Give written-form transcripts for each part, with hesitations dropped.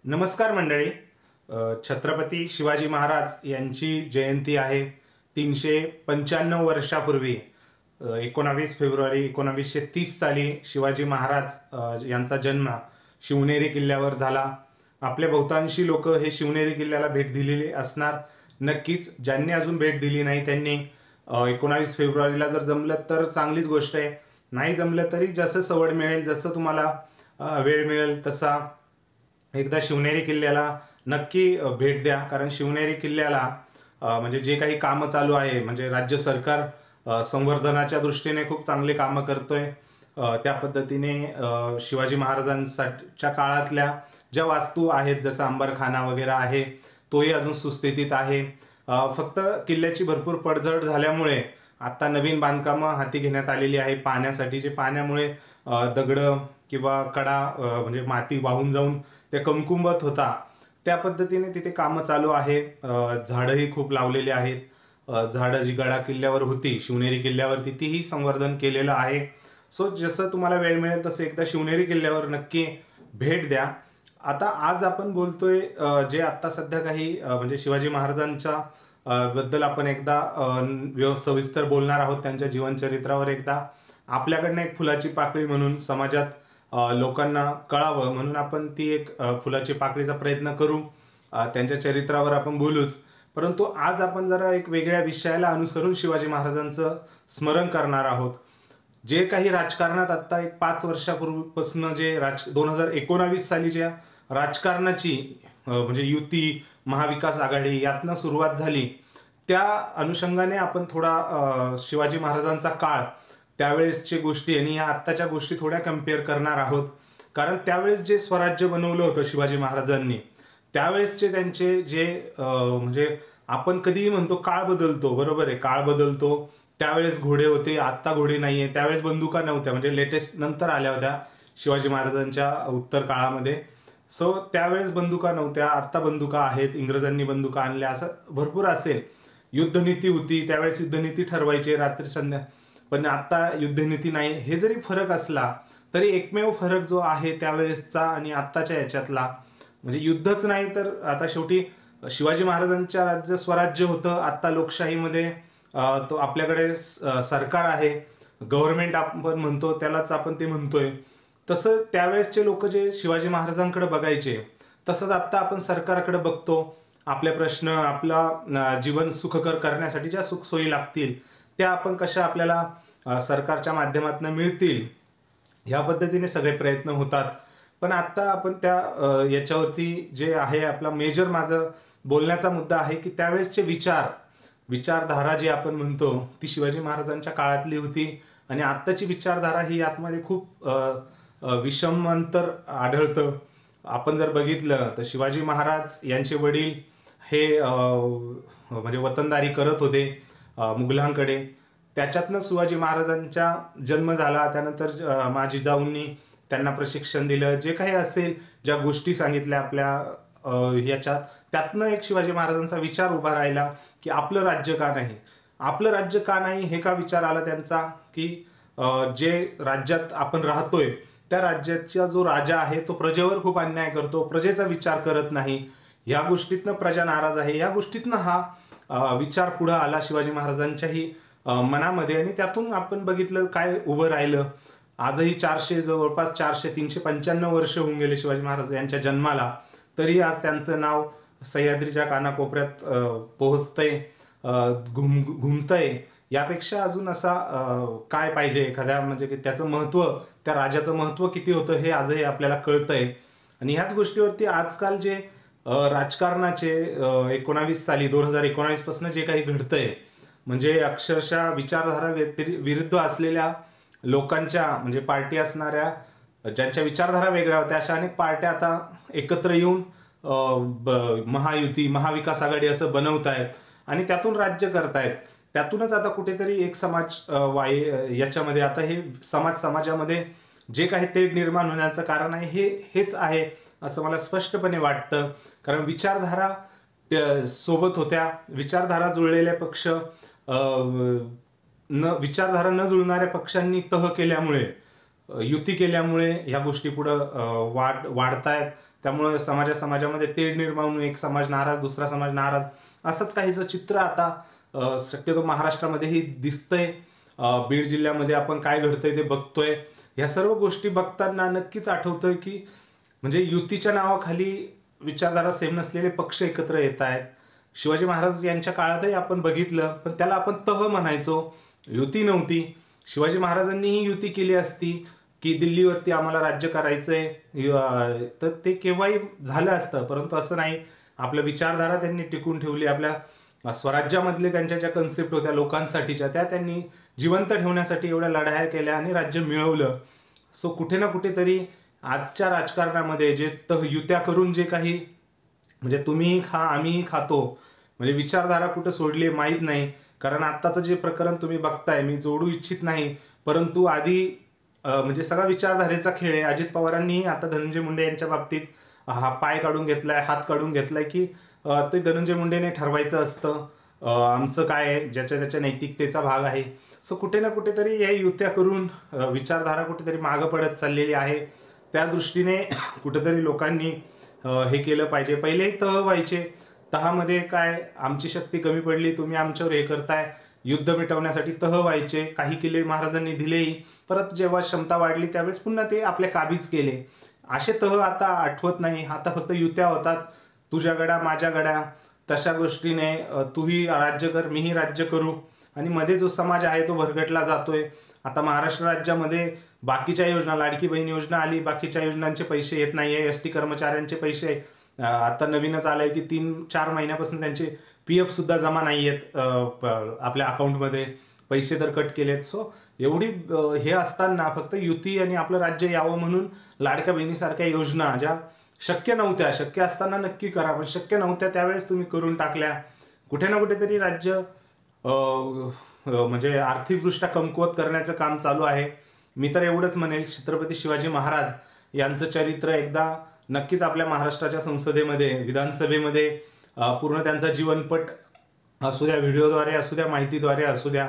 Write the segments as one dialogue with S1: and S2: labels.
S1: नमस्कार मंडळी. छत्रपती शिवाजी महाराज यांची जयंती आहे. 395 वर्षापूर्वी 19 फेब्रुवारी 1930 साली शिवाजी महाराज यांचा जन्म शिवनेरी किल्ल्यावर झाला. आपले बहुतांशी लोक हे शिवनेरी किल्ल्याला भेट दिलेली असणार. नक्कीच ज्यांनी अजून भेट दिली नाही त्यांनी 19 फेब्रुवारीला जर जमलं तर चांगलीच गोष्ट आहे. नाही जमलं तरी जसं सवड मिळेल, जसं तुम्हाला वेळ मिळेल तसा एकदा शिवनेरी किल्ल्याला नक्की भेट द्या. कारण शिवनेरी किल्ल्याला म्हणजे जे काही कामं चालू आहे, म्हणजे राज्य सरकार संवर्धनाच्या दृष्टीने खूप चांगले कामं करतोय. त्या पद्धतीने शिवाजी महाराजांच्या काळातल्या ज्या वास्तू आहेत, जसं अंबरखाना वगैरे आहे, तोही अजून सुस्थितीत आहे. फक्त किल्ल्याची भरपूर पडझड झाल्यामुळे आता नवीन बांधकामं हाती घेण्यात आलेली आहे पाण्यासाठी. जे पाण्यामुळे दगडं किंवा कडा म्हणजे माती वाहून जाऊन ते कमकुंबत होता, त्या पद्धतीने तिथे कामं चालू आहे. झाडंही खूप लावलेली आहेत. झाडं जी गडा किल्ल्यावर होती, शिवनेरी किल्ल्यावरती, तीही संवर्धन केलेलं आहे. सो जसं तुम्हाला वेळ मिळेल तसं एकदा शिवनेरी किल्ल्यावर नक्की भेट द्या. आता आज आपण बोलतोय जे आता सध्या काही म्हणजे शिवाजी महाराजांच्या बद्दल आपण एकदा सविस्तर बोलणार आहोत. त्यांच्या जीवनचरित्रावर एकदा आपल्याकडनं एक फुलाची पाकळी म्हणून समाजात लोकांना कळावं म्हणून आपण ती एक फुलाची पाकळीचा प्रयत्न करू. त्यांच्या चरित्रावर आपण बोलूच. परंतु आज आपण जरा एक वेगळ्या विषयाला अनुसरून शिवाजी महाराजांचं स्मरण करणार आहोत. जे काही राजकारणात आता एक 5 वर्षापूर्वीपासून जे 2019 साली ज्या राजकारणाची म्हणजे युती, महाविकास आघाडी यातनं सुरुवात झाली, त्या अनुषंगाने आपण थोडा शिवाजी महाराजांचा काळ, त्यावेळेसची गोष्टी आणि या आत्ताच्या गोष्टी थोड्या कम्पेअर करणार आहोत. कारण त्यावेळेस जे स्वराज्य बनवलं होतं शिवाजी महाराजांनी, त्यावेळेसचे त्यांचे जे म्हणजे आपण कधीही म्हणतो काळ बदलतो, बरोबर आहे, काळ बदलतो. त्यावेळेस घोडे होते, आत्ता घोडे नाहीये. त्यावेळेस बंदुका नव्हत्या, म्हणजे लेटेस्ट नंतर आल्या होत्या शिवाजी महाराजांच्या उत्तर काळामध्ये. सो त्यावेळेस बंदुका नव्हत्या, आत्ता बंदुका आहेत. इंग्रजांनी बंदुका आणल्या, असं भरपूर असेल. युद्धनीती होती, त्यावेळेस युद्धनीती ठरवायची रात्री संध्या, पण आता युद्धनीती नाही. हे जरी फरक असला तरी एकमेव फरक जो आहे त्यावेळेसचा आणि आत्ताच्या याच्यातला, म्हणजे युद्धच नाही तर आता शेवटी शिवाजी महाराजांच्या राज्य स्वराज्य होतं. आता लोकशाहीमध्ये तो आपल्याकडे सरकार आहे, गव्हर्नमेंट आपण म्हणतो, त्यालाच आपण ते म्हणतोय. तसं त्यावेळेसचे लोक जे शिवाजी महाराजांकडे बघायचे, तसंच आता आपण सरकारकडे बघतो. आपले प्रश्न, आपला जीवन सुखकर करण्यासाठी ज्या सुखसोयी लागतील त्या आपण कशा आपल्याला सरकारच्या माध्यमातून मिळतील, ह्या पद्धतीने सगळे प्रयत्न होतात. पण आता आपण त्या याच्यावरती जे आहे आपला मेजर माझं बोलण्याचा मुद्दा आहे की त्यावेळेसचे विचारधारा जी आपण म्हणतो ती शिवाजी महाराजांच्या काळातली होती आणि आत्ताची विचारधारा ही आतमध्ये खूप विषम अंतर आढळतं. आपण जर बघितलं तर शिवाजी महाराज यांचे वडील हे म्हणजे वतनदारी करत होते मुघलांकडे. त्याच्यातनं शिवाजी महाराजांचा जन्म झाला. त्यानंतर माझी जिजाऊंनी त्यांना प्रशिक्षण दिलं, जे काही असेल, ज्या गोष्टी सांगितल्या आपल्या याच्यात, त्यातनं एक शिवाजी महाराजांचा विचार उभा राहिला की आपलं राज्य का नाही, आपलं राज्य का नाही, हे का विचार आला त्यांचा की जे राज्यात आपण राहतोय त्या राज्याचा जो राजा आहे तो प्रजेवर खूप अन्याय करतो, प्रजेचा विचार करत नाही. या गोष्टीतनं प्रजा नाराज आहे. या गोष्टीतनं हा विचार पुढे आला शिवाजी महाराजांच्याही मनामध्ये आणि त्यातून आपण बघितलं काय उभं राहिलं. आजही जवळपास 395 वर्ष होऊन गेले शिवाजी महाराज यांच्या जन्माला, तरी आज त्यांचं नाव सह्याद्रीच्या कानाकोपऱ्यात पोहोचतंय, घुमतंय. यापेक्षा अजून असा काय पाहिजे एखाद्या, म्हणजे की त्याचं महत्त्व, त्या राजाचं महत्त्व किती होतं हे आजही आपल्याला कळतंय. आणि ह्याच गोष्टीवरती आजकाल जे राजकारणाचे 2019 पासून जे काही घडतंय, म्हणजे अक्षरशः विचारधारा विरुद्ध असलेल्या लोकांच्या, म्हणजे पार्टी असणाऱ्या, ज्यांच्या विचारधारा वेगळ्या होत्या, अशा अनेक पार्ट्या आता एकत्र येऊन महायुती, महाविकास आघाडी असं बनवतायत आणि त्यातून राज्य करतायत. त्यातूनच आता कुठेतरी एक समाज याच्यामध्ये आता हे समाजामध्ये जे काही तेढ निर्माण होण्याचं कारण आहे हेच आहे असं मला स्पष्टपणे वाटतं. कारण विचारधारा सोबत होत्या, विचारधारा जुळलेले पक्ष विचारधारा न जुळणाऱ्या पक्षांनी तह केल्यामुळे, युती केल्यामुळे ह्या गोष्टी पुढं वाढतायत. त्यामुळे समाजामध्ये तेढ निर्माण होऊन एक समाज नाराज, दुसरा समाज नाराज, असंच काहीचं चित्र आता शक्यतो महाराष्ट्रामध्येही दिसतंय. बीड जिल्ह्यामध्ये आपण काय घडतंय ते बघतोय. ह्या सर्व गोष्टी बघताना नक्कीच आठवतंय की म्हणजे युतीच्या नावाखाली विचारधारा सेम नसलेले पक्ष एकत्र येत आहेत. शिवाजी महाराज यांच्या काळातही आपण बघितलं, पण त्याला आपण तह म्हणायचो, युती नव्हती. शिवाजी महाराजांनीही युती केली असती की दिल्लीवरती आम्हाला राज्य करायचंय तर ते केव्हाही झालं असतं, परंतु असं नाही. आपल्या विचारधारा त्यांनी टिकून ठेवली. आपल्या स्वराज्यामधले त्यांच्या ज्या कन्सेप्ट होत्या लोकांसाठीच्या, त्या त्यांनी जिवंत ठेवण्यासाठी एवढ्या लढाया केल्या आणि राज्य मिळवलं. सो कुठे ना कुठेतरी आजच्या राजकारणामध्ये जे युत्या करून जे काही म्हणजे तुम्हीही खा आम्हीही खातो म्हणजे विचारधारा कुठे सोडली माहीत नाही. कारण आत्ताचं जे प्रकरण तुम्ही बघताय, मी जोडू इच्छित नाही, परंतु आधी म्हणजे सगळा विचारधारेचा खेळ आहे. अजित पवारांनीही आता धनंजय मुंडे यांच्या बाबतीत हा पाय काढून घेतलाय, हात काढून घेतलाय की ते धनंजय मुंडेने ठरवायचं असतं, आमचं काय आहे, ज्याच्या त्याच्या नैतिकतेचा भाग आहे. सो कुठे ना कुठेतरी या युत्या करून विचारधारा कुठेतरी मागं पडत चाललेली आहे. त्या दृष्टीने कुठेतरी लोकांनी हे केलं पाहिजे. पहिलेही तह व्हायचे, तहामध्ये काय आमची शक्ती कमी पडली, तुम्ही आमच्यावर हे करताय, युद्ध मिटवण्यासाठी तह व्हायचे. काही किल्ले महाराजांनी दिलेही, परत जेव्हा क्षमता वाढली त्यावेळेस पुन्हा ते आपल्या काबीज केले. असे तह आता आठवत नाही. आता फक्त युत्या होतात, तुझ्या गड्या माझ्या गड्या, तशा गोष्टीने तूही राज्य कर मीही राज्य करू, आणि मध्ये जो समाज आहे तो भरगटला जातोय. आता महाराष्ट्र राज्यामध्ये बाकीच्या योजना, लाडकी बहीण योजना आली, बाकीच्या योजनांचे पैसे येत नाहीये. एसटी कर्मचाऱ्यांचे पैसे आता नवीनच आलंय की 3-4 महिन्यापासून त्यांचे PF सुद्धा जमा नाहीयेत आपल्या अकाउंटमध्ये, पैसे तर कट केलेत. सो एवढी हे असताना फक्त युती आणि आपलं राज्य यावं म्हणून लाडक्या बहिणीसारख्या योजना ज्या शक्य नव्हत्या, शक्य असताना नक्की करा, पण शक्य नव्हत्या त्यावेळेस तुम्ही करून टाकल्या. कुठे ना कुठेतरी राज्य म्हणजे आर्थिकदृष्ट्या कमकुवत करण्याचं काम चालू आहे. मी तर एवढंच म्हणेल, छत्रपती शिवाजी महाराज यांचं चरित्र एकदा नक्कीच आपल्या महाराष्ट्राच्या संसदेमध्ये, विधानसभेमध्ये पूर्ण त्यांचा जीवनपट असू द्या, व्हिडिओद्वारे असू द्या, माहितीद्वारे असू द्या,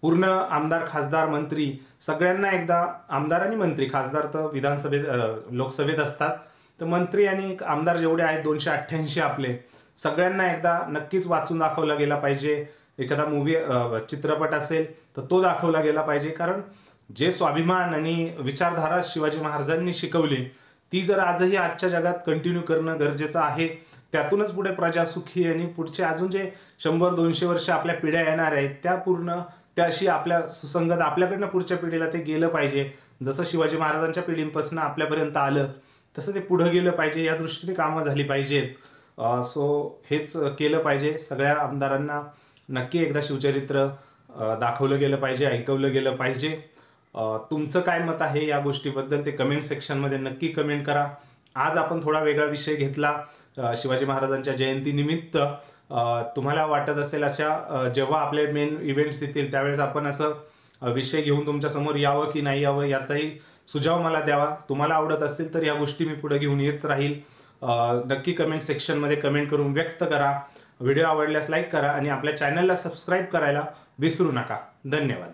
S1: पूर्ण आमदार खासदार मंत्री सगळ्यांना एकदा, आमदार आणि मंत्री, खासदार तर विधानसभेत लोकसभेत असतात, तर मंत्री आणि आमदार जेवढे आहेत 288 आपले, सगळ्यांना एकदा नक्कीच वाचून दाखवला गेला पाहिजे. एखादा चित्रपट असेल तर तो दाखवला गेला पाहिजे. कारण जे स्वाभिमान आणि विचारधारा शिवाजी महाराजांनी शिकवली ती जर आजही आजच्या जगात कंटिन्यू करणं गरजेचं आहे. त्यातूनच पुढे प्रजा सुखी आणि पुढचे अजून जे 100-200 वर्ष आपल्या पिढ्या येणार आहेत त्या पूर्ण त्याशी आपल्या सुसंगत आपल्याकडनं पुढच्या पिढीला ते गेलं पाहिजे. जसं शिवाजी महाराजांच्या पिढीपासून आपल्यापर्यंत आलं तसं ते पुढे गेलं पाहिजे, या दृष्टीने कामं झाली पाहिजेत. सो हेच केलं पाहिजे. सगळ्या आमदारांना नक्की एकदा शिवचरित्र दाखवलं गेलं पाहिजे, ऐकवलं गेलं पाहिजे. तुमचं काय मत आहे या गोष्टीबद्दल ते कमेंट सेक्शनमध्ये नक्की कमेंट करा. आज आपण थोडा वेगळा विषय घेतला शिवाजी महाराजांच्या जयंतीनिमित्त. तुम्हाला वाटत असेल अशा जेव्हा आपले मेन इव्हेंट्स येतील त्यावेळेस आपण असं विषय घेऊन तुमच्या समोर यावं की नाही यावं याचाही सुझाव मला द्यावा. तुम्हाला आवडत असेल तर या गोष्टी मी पुढे घेऊन येत राहील. नक्की कमेंट सेक्शनमध्ये कमेंट करून व्यक्त करा. व्हिडिओ आवडल्यास लाईक करा आणि आपल्या चॅनलला सबस्क्राईब करायला विसरू नका. धन्यवाद.